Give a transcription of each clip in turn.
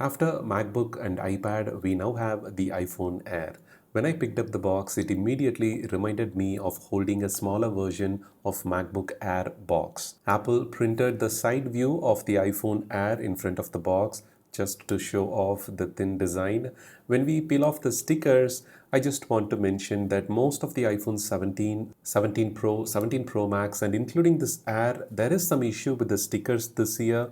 After MacBook and iPad, we now have the iPhone Air. When I picked up the box, it immediately reminded me of holding a smaller version of MacBook Air box. Apple printed the side view of the iPhone Air in front of the box just to show off the thin design. When we peel off the stickers, I just want to mention that most of the iPhone 17, 17 Pro, 17 Pro Max, and including this Air, there is some issue with the stickers this year.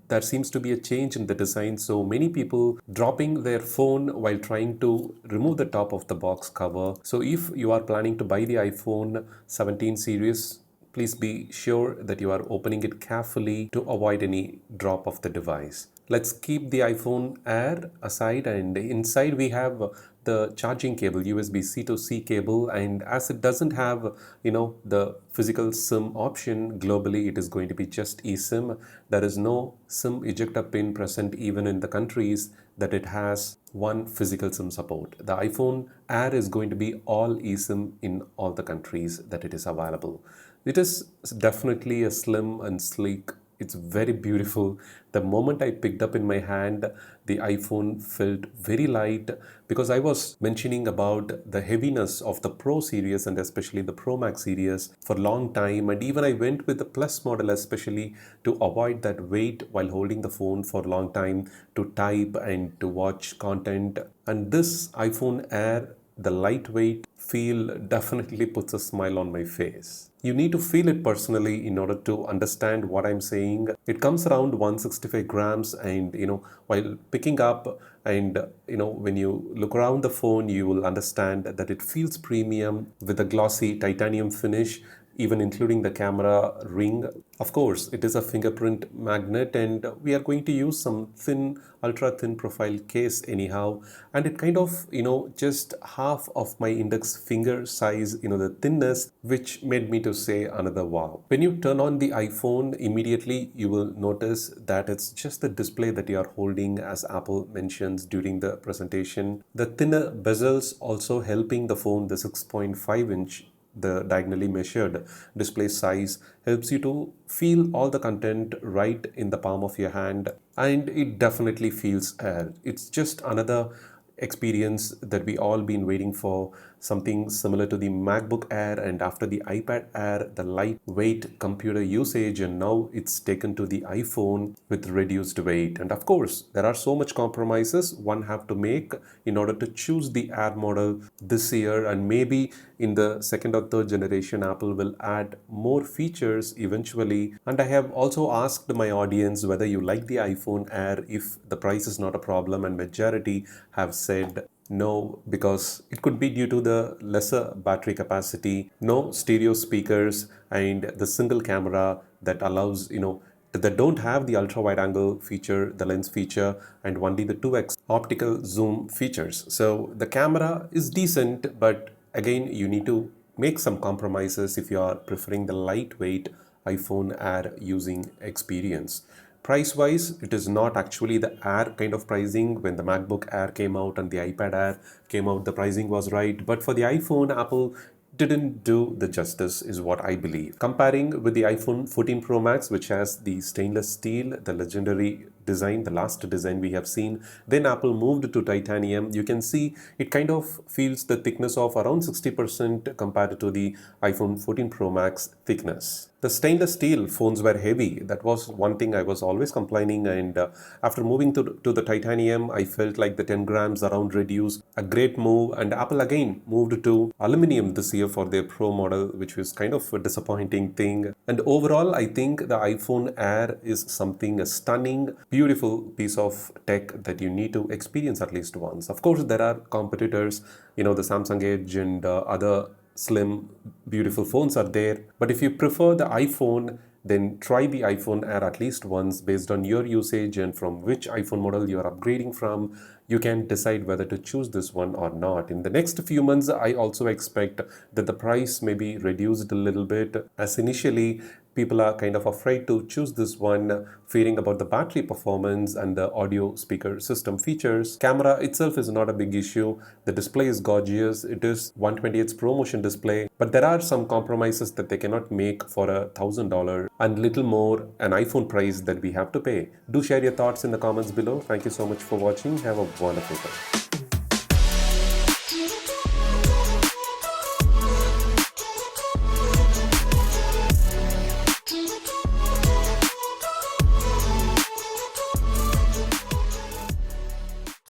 There seems to be a change in the design, so many people dropping their phone while trying to remove the top of the box cover. So if you are planning to buy the iPhone 17 series, please be sure that you are opening it carefully to avoid any drop of the device. Let's keep the iPhone Air aside, and inside we have the charging cable, USB-C to C cable, and as it doesn't have the physical SIM option globally, it is going to be just eSIM. There is no SIM ejector pin present even in the countries that it has one physical SIM support. The iPhone Air is going to be all eSIM in all the countries that it is available. It is definitely a slim and sleek. It's very beautiful. The moment I picked up in my hand, the iPhone felt very light because I was mentioning about the heaviness of the Pro series and especially the Pro Max series for a long time. And even I went with the Plus model especially to avoid that weight while holding the phone for a long time to type and to watch content. And this iPhone Air, the lightweight feel definitely puts a smile on my face. You need to feel it personally in order to understand what I'm saying. It comes around 165 grams, and while picking up and when you look around the phone, you will understand that it feels premium with a glossy titanium finish, even including the camera ring. Of course, it is a fingerprint magnet, and we are going to use some thin, ultra thin profile case anyhow. And it kind of, just half of my index finger size, the thinness, which made me to say another wow. When you turn on the iPhone, immediately you will notice that it's just the display that you are holding, as Apple mentions during the presentation. The thinner bezels also helping the phone, the 6.5-inch, the diagonally measured display size helps you to feel all the content right in the palm of your hand, and it definitely feels air. It's just another experience that we all been waiting for, something similar to the MacBook Air, and after the iPad Air, the lightweight computer usage, and now it's taken to the iPhone with reduced weight. And of course, there are so much compromises one have to make in order to choose the Air model this year, and maybe in the second or third generation, Apple will add more features eventually. And I have also asked my audience whether you like the iPhone Air if the price is not a problem, and majority have said no, because it could be due to the lesser battery capacity, no stereo speakers, and the single camera that allows, that don't have the ultra wide angle feature, the lens feature, and only the 2x optical zoom features. So the camera is decent, but again, you need to make some compromises if you are preferring the lightweight iPhone Air using experience. Price wise, it is not actually the Air kind of pricing. When the MacBook Air came out and the iPad Air came out, the pricing was right. But for the iPhone, Apple didn't do the justice, is what I believe. Comparing with the iPhone 14 Pro Max, which has the stainless steel, the legendary design, the last design we have seen, then Apple moved to titanium. You can see it kind of feels the thickness of around 60% compared to the iPhone 14 Pro Max thickness. The stainless steel phones were heavy. That was one thing I was always complaining, and after moving to the titanium, I felt like the 10 grams around reduced. A great move, and Apple again moved to aluminum this year for their Pro model, which was kind of a disappointing thing. And overall, I think the iPhone Air is something, a stunning, beautiful piece of tech that you need to experience at least once. Of course, there are competitors, the Samsung Edge and other slim, beautiful phones are there. But if you prefer the iPhone, then try the iPhone Air at least once based on your usage and from which iPhone model you are upgrading from. You can decide whether to choose this one or not. In the next few months, I also expect that the price may be reduced a little bit, as initially people are kind of afraid to choose this one, fearing about the battery performance and the audio speaker system features. Camera itself is not a big issue. The display is gorgeous. It is 128 Pro Motion display, but there are some compromises that they cannot make for $1,000 and little more an iPhone price that we have to pay. Do share your thoughts in the comments below. Thank you so much for watching. Have a wonderful day.